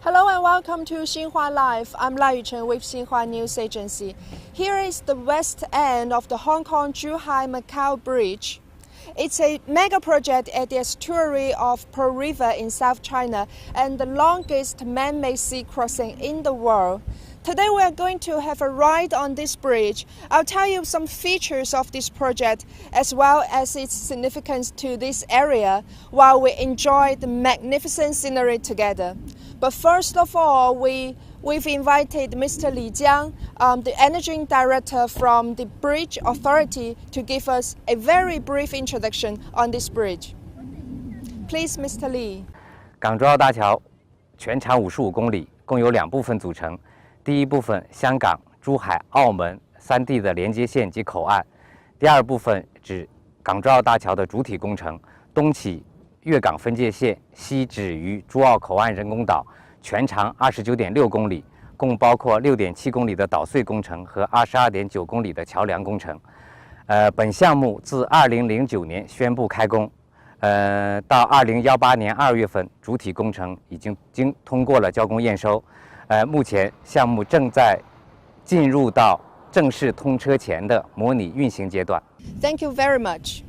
Hello and welcome to Xinhua Live. I'm La Yuchen with Xinhua News Agency. Here is the west end of the Hong Kong-Zhuhai-Macau Bridge. It's a mega project at the estuary of Pearl River in South China and the longest man-made sea crossing in the world. Today we are going to have a ride on this bridge. I'll tell you some features of this project as well as its significance to this area while we enjoy the magnificent scenery together. But first of all, we've invited Mr. Li Jiang, the Energy Director from the Bridge Authority, to give us a very brief introduction on this bridge. Please, Mr. Li. 港珠澳大桥全长55公里，共有2部分组成。第一部分香港、珠海、澳门3地的连接线及口岸；第二部分指港珠澳大桥的主体工程，东起粤港分界线，西止于珠澳口岸人工岛，全长29.6公里，共包括6.7公里的岛隧工程和22.9公里的桥梁工程。本项目自2009年宣布开工，到2018年2月份，主体工程已经通过了交工验收。目前项目正在进入到正式通车前的模拟运行阶段。Thank you very much.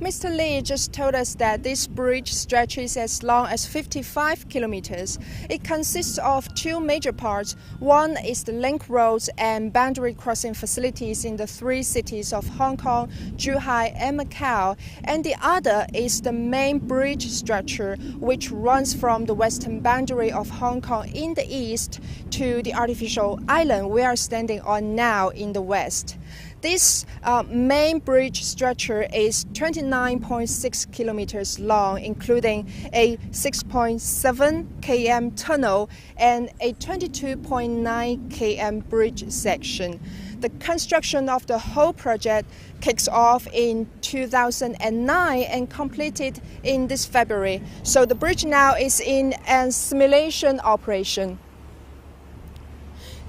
Mr. Li just told us that this bridge stretches as long as 55 kilometers. It consists of 2 major parts. One is the link roads and boundary crossing facilities in the 3 cities of Hong Kong, Zhuhai and Macau, and the other is the main bridge structure which runs from the western boundary of Hong Kong in the east to the artificial island we are standing on now in the west. This main bridge structure is 29.6 kilometers long, including a 6.7 km tunnel and a 22.9 km bridge section. The construction of the whole project kicks off in 2009 and completed in this February. So the bridge now is in a simulation operation.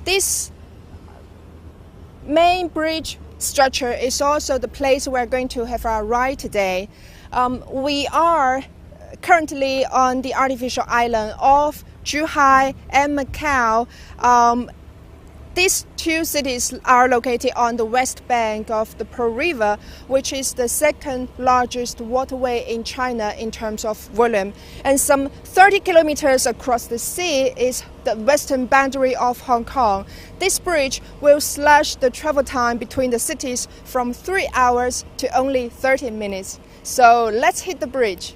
This main bridge structure is also the place we're going to have our ride today. We are currently on the artificial island of Zhuhai and Macau. These 2 cities are located on the west bank of the Pearl River, which is the second largest waterway in China in terms of volume. And some 30 kilometers across the sea is the western boundary of Hong Kong. This bridge will slash the travel time between the cities from 3 hours to only 30 minutes. So let's hit the bridge.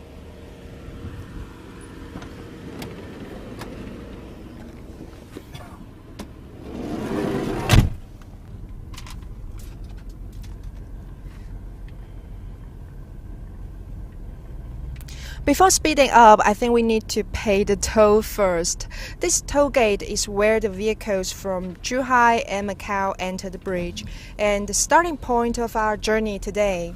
Before speeding up, I think we need to pay the toll first. This toll gate is where the vehicles from Zhuhai and Macau enter the bridge, and the starting point of our journey today.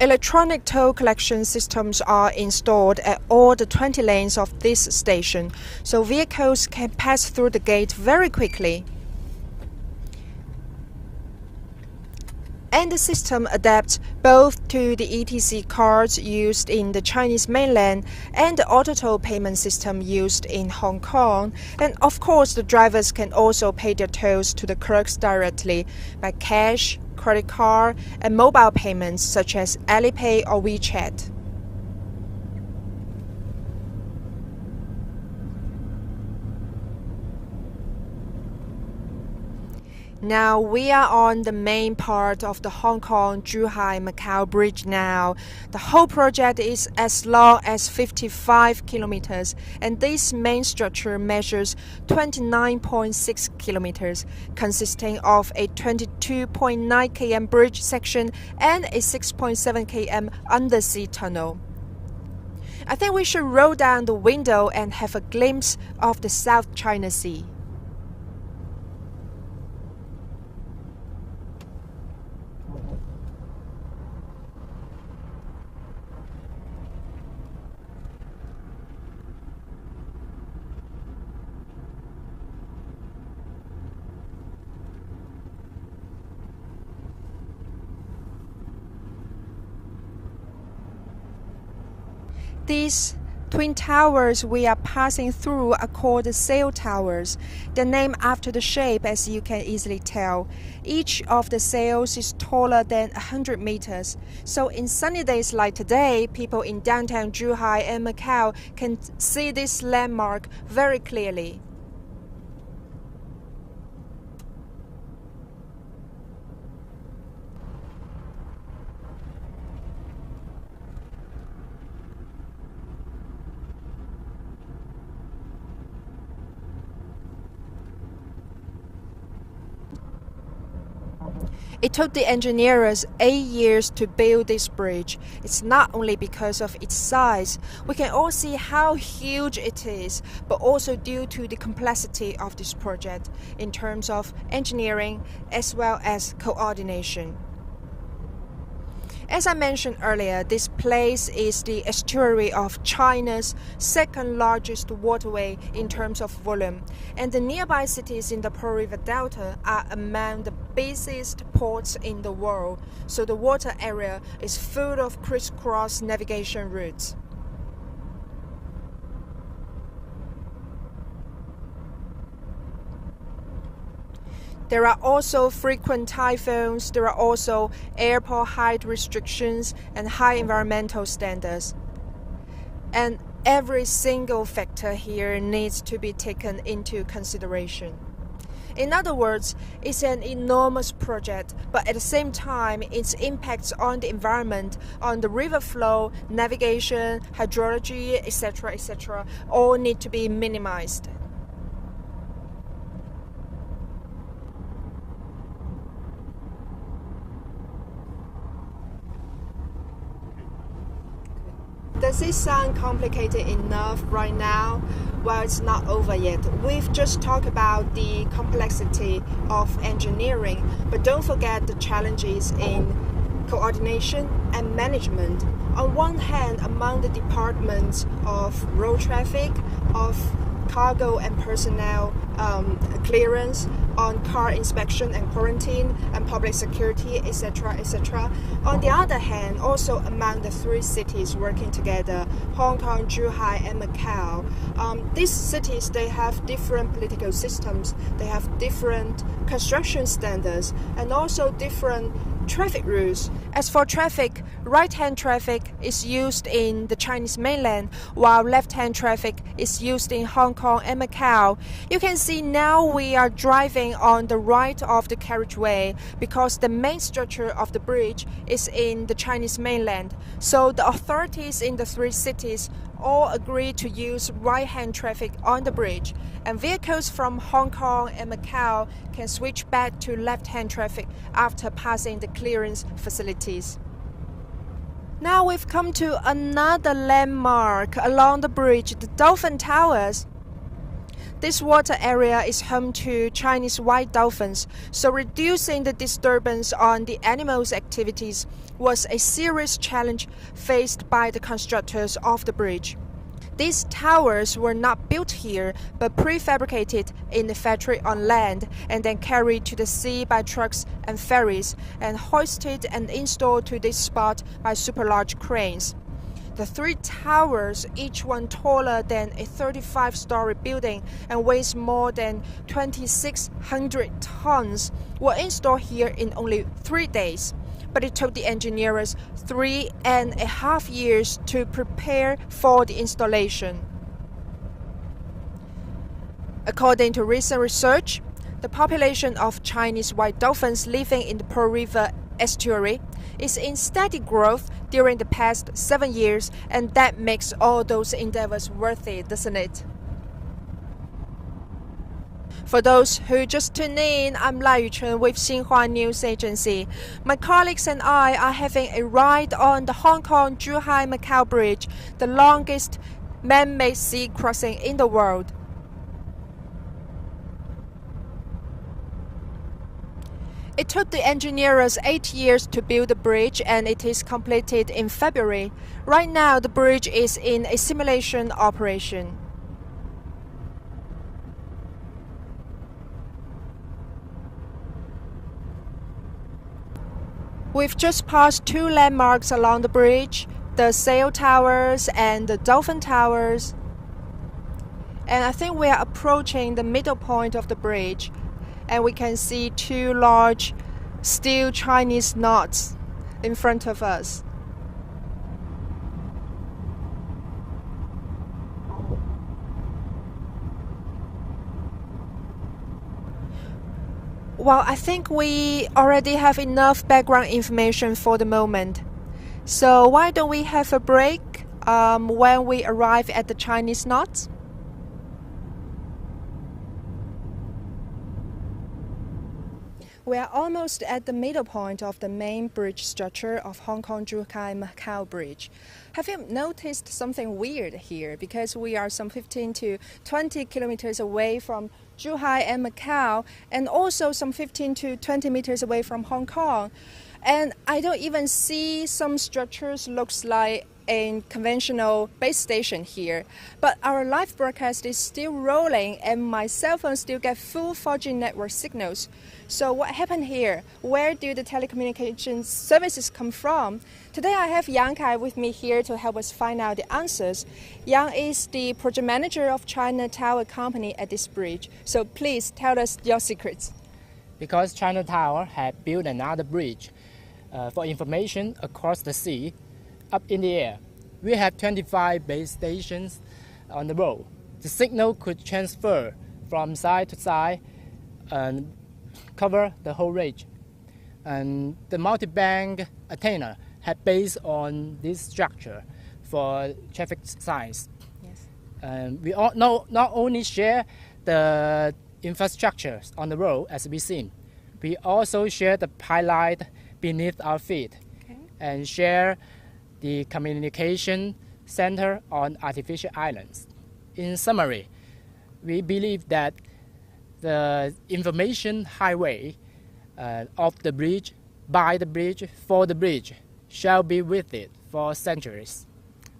Electronic toll collection systems are installed at all the 20 lanes of this station, so vehicles can pass through the gate very quickly. And the system adapts both to the ETC cards used in the Chinese mainland and the auto toll payment system used in Hong Kong. And of course, the drivers can also pay their tolls to the clerks directly by cash, credit card, and mobile payments such as Alipay or WeChat. Now we are on the main part of the Hong Kong-Zhuhai-Macau Bridge now. The whole project is as long as 55 kilometers, and this main structure measures 29.6 kilometers, consisting of a 22.9 km bridge section and a 6.7 km undersea tunnel. I think we should roll down the window and have a glimpse of the South China Sea. These twin towers we are passing through are called sail towers. They're named after the shape, as you can easily tell. Each of the sails is taller than 100 meters. So in sunny days like today, people in downtown Zhuhai and Macau can see this landmark very clearly. It took the engineers 8 years to build this bridge. It's not only because of its size, we can all see how huge it is, but also due to the complexity of this project in terms of engineering as well as coordination. As I mentioned earlier, this place is the estuary of China's second largest waterway in terms of volume, and the nearby cities in the Pearl River Delta are among the busiest ports in the world, so the water area is full of crisscross navigation routes. There are also frequent typhoons, there are also airport height restrictions and high environmental standards. And every single factor here needs to be taken into consideration. In other words, it's an enormous project, but at the same time, its impacts on the environment, on the river flow, navigation, hydrology, etc., all need to be minimized. Does it sound complicated enough right now? Well, it's not over yet. We've just talked about the complexity of engineering, but don't forget the challenges in coordination and management. On one hand, among the departments of road traffic, of cargo and personnel clearance, on car inspection and quarantine, and public security, etc. On the other hand, also among the three cities working together, Hong Kong, Zhuhai, and Macau, these cities, they have different political systems, they have different construction standards, and also different traffic rules. As for traffic, right-hand traffic is used in the Chinese mainland, while left-hand traffic is used in Hong Kong and Macau. You can see now we are driving on the right of the carriageway because the main structure of the bridge is in the Chinese mainland. So the authorities in the three cities all agree to use right-hand traffic on the bridge, and vehicles from Hong Kong and Macau can switch back to left-hand traffic after passing the clearance facilities. Now we've come to another landmark along the bridge, the Dolphin Towers. This water area is home to Chinese white dolphins, so reducing the disturbance on the animals' activities was a serious challenge faced by the constructors of the bridge. These towers were not built here, but prefabricated in the factory on land and then carried to the sea by trucks and ferries and hoisted and installed to this spot by super large cranes. The three towers, each one taller than a 35-story building and weighs more than 2,600 tons, were installed here in only 3 days. But it took the engineers 3.5 years to prepare for the installation. According to recent research, the population of Chinese white dolphins living in the Pearl River estuary is in steady growth during the past 7 years, and that makes all those endeavors worth it, doesn't it? For those who just tuned in, I'm Lai Yuchen with Xinhua News Agency. My colleagues and I are having a ride on the Hong Kong Zhuhai Macau Bridge, the longest man-made sea crossing in the world. It took the engineers 8 years to build the bridge, and it is completed in February. Right now, the bridge is in a simulation operation. We've just passed 2 landmarks along the bridge. the sail towers and the dolphin towers. And I think we are approaching the middle point of the bridge, and we can see two large steel Chinese knots in front of us. Well, I think we already have enough background information for the moment. So why don't we have a break when we arrive at the Chinese knots? We are almost at the middle point of the main bridge structure of Hong Kong-Zhuhai-Macau Bridge. Have you noticed something weird here? Because we are some 15 to 20 kilometers away from Zhuhai and Macau, and also some 15 to 20 meters away from Hong Kong. And I don't even see some structures looks like a conventional base station here. But our live broadcast is still rolling and my cell phone still get full 4G network signals. So what happened here? Where do the telecommunications services come from? Today I have Yang Kai with me here to help us find out the answers. Yang is the project manager of China Tower Company at this bridge. So please tell us your secrets. Because China Tower had built another bridge for information across the sea, up in the air. We have 25 base stations on the road. The signal could transfer from side to side and cover the whole range. And the multi-bank antenna had based on this structure for traffic signs. Yes. We all not only share the infrastructure on the road as we've seen, we also share the pilot beneath our feet, Okay. and share the communication center on artificial islands. In summary, we believe that the information highway of the bridge, by the bridge, for the bridge, shall be with it for centuries.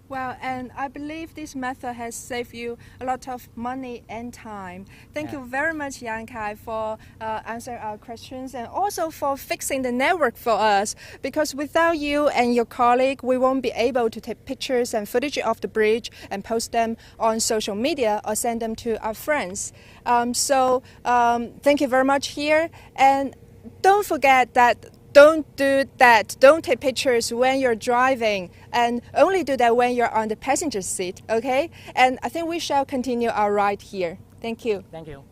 Well, and I believe this method has saved you a lot of money and time. Thank you very much, Yang Kai, for answering our questions and also for fixing the network for us. Because without you and your colleague, we won't be able to take pictures and footage of the bridge and post them on social media or send them to our friends. Thank you very much here. And don't forget that don't do that. Don't take pictures when you're driving, and only do that when you're on the passenger seat, okay? And I think we shall continue our ride here. Thank you. Thank you.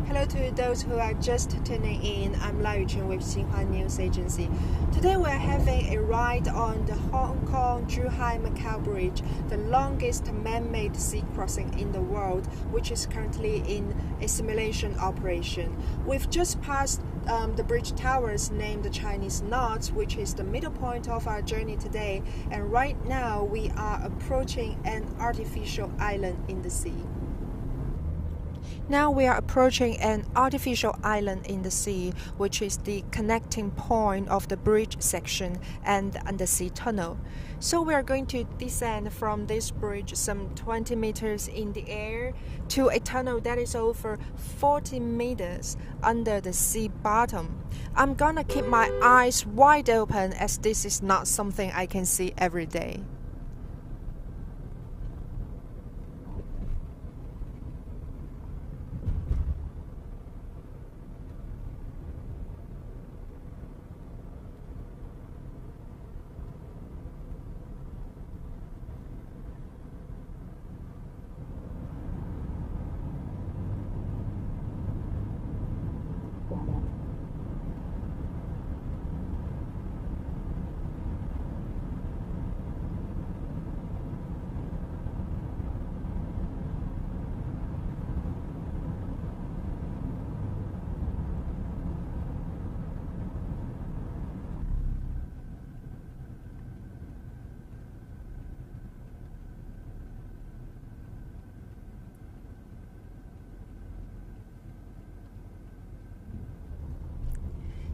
Hello to those who are just tuning in. I'm Lai Yuchen with Xinhua News Agency. Today we are having a ride on the Hong Kong-Zhuhai-Macau Bridge, the longest man-made sea crossing in the world, which is currently in a simulation operation. We've just passed the bridge towers named the Chinese Knots, which is the middle point of our journey today. And right now we are approaching an artificial island in the sea. Now we are approaching an artificial island in the sea, which is the connecting point of the bridge section and the undersea tunnel. So we are going to descend from this bridge some 20 meters in the air to a tunnel that is over 40 meters under the sea bottom. I'm gonna keep my eyes wide open as this is not something I can see every day.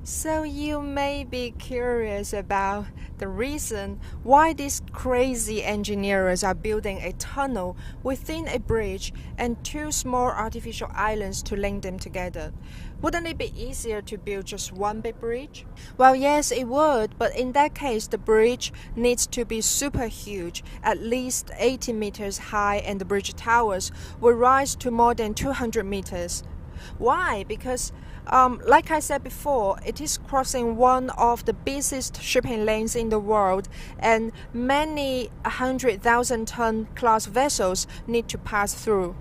So you may be curious about the reason why these crazy engineers are building a tunnel within a bridge and two small artificial islands to link them together. Wouldn't it be easier to build just one big bridge? Well, yes, it would, but in that case, the bridge needs to be super huge, at least 80 meters high, and the bridge towers will rise to more than 200 meters. Why? Because like I said before, it is crossing one of the busiest shipping lanes in the world, and many 100,000-ton class vessels need to pass through.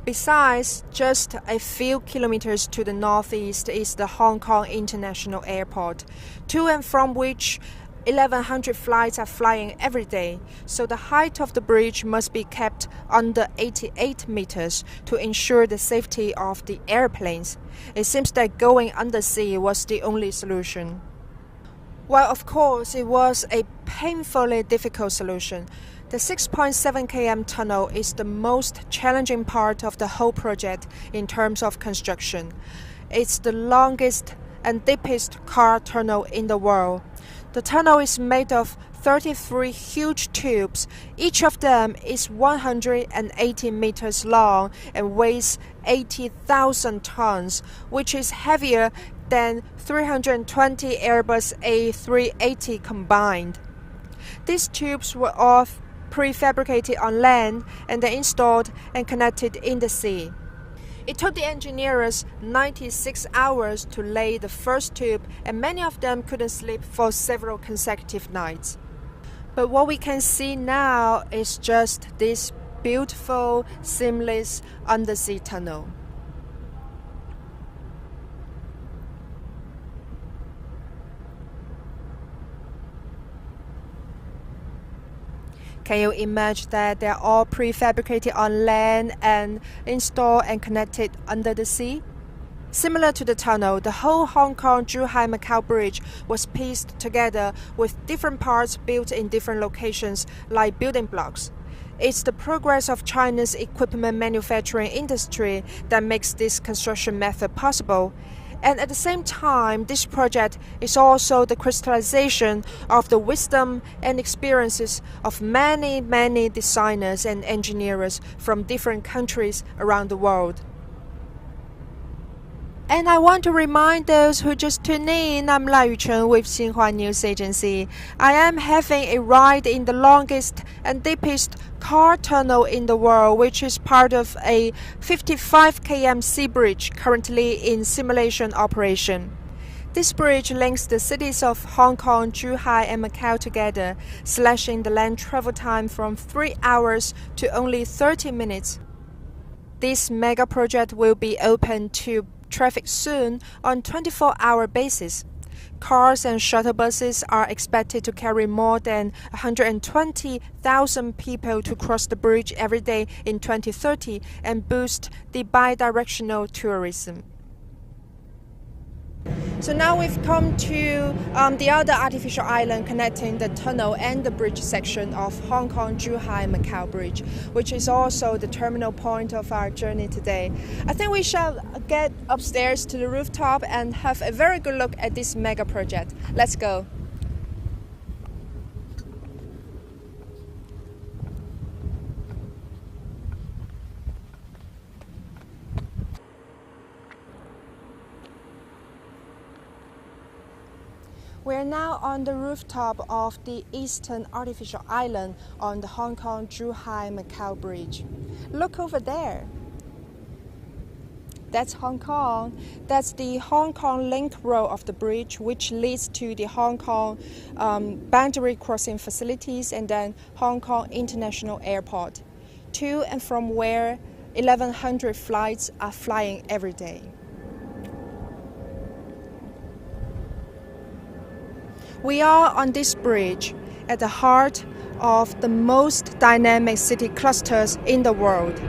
Besides, just a few kilometers to the northeast is the Hongkong International Airport, to and from which 1,100 flights are flying every day, so the height of the bridge must be kept under 88 meters to ensure the safety of the airplanes. It seems that going undersea was the only solution. Well, of course, it was a painfully difficult solution. The 6.7 km tunnel is the most challenging part of the whole project in terms of construction. It's the longest and deepest car tunnel in the world. The tunnel is made of 33 huge tubes. Each of them is 180 meters long and weighs 80,000 tons, which is heavier than 320 Airbus A380 combined. These tubes were all prefabricated on land and then installed and connected in the sea. It took the engineers 96 hours to lay the first tube, and many of them couldn't sleep for several consecutive nights. But what we can see now is just this beautiful, seamless undersea tunnel. Can you imagine that they're all prefabricated on land and installed and connected under the sea? Similar to the tunnel, the whole Hong Kong-Zhuhai-Macau Bridge was pieced together with different parts built in different locations like building blocks. It's the progress of China's equipment manufacturing industry that makes this construction method possible. And at the same time, this project is also the crystallization of the wisdom and experiences of many, many designers and engineers from different countries around the world. And I want to remind those who just tuned in, I'm Lai Yuchen with Xinhua News Agency. I am having a ride in the longest and deepest car tunnel in the world, which is part of a 55 km sea bridge currently in simulation operation. This bridge links the cities of Hong Kong, Zhuhai, and Macau together, slashing the land travel time from 3 hours to only 30 minutes. This mega project will be open to traffic soon on 24-hour basis. Cars and shuttle buses are expected to carry more than 120,000 people to cross the bridge every day in 2030 and boost the bi-directional tourism. So now we've come to the other artificial island connecting the tunnel and the bridge section of Hong Kong-Zhuhai-Macau Bridge, which is also the terminal point of our journey today. I think we shall get upstairs to the rooftop and have a very good look at this mega project. Let's go. We are now on the rooftop of the eastern artificial island on the Hong Kong-Zhuhai-Macau Bridge. Look over there. That's Hong Kong. That's the Hong Kong Link Road of the bridge, which leads to the Hong Kong boundary crossing facilities and then Hong Kong International Airport, to and from where 1,100 flights are flying every day. We are on this bridge at the heart of the most dynamic city clusters in the world.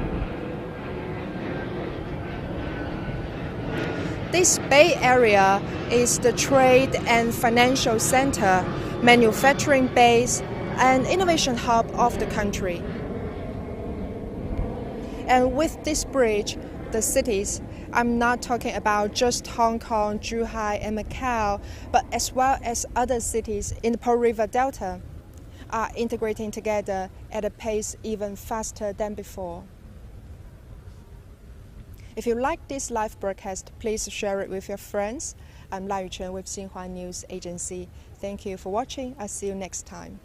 This Bay Area is the trade and financial center, manufacturing base, and innovation hub of the country. And with this bridge, the cities I'm not talking about just Hong Kong, Zhuhai, and Macau, but as well as other cities in the Pearl River Delta are integrating together at a pace even faster than before. If you like this live broadcast, please share it with your friends. I'm Lai Yuchen with Xinhua News Agency. Thank you for watching. I'll see you next time.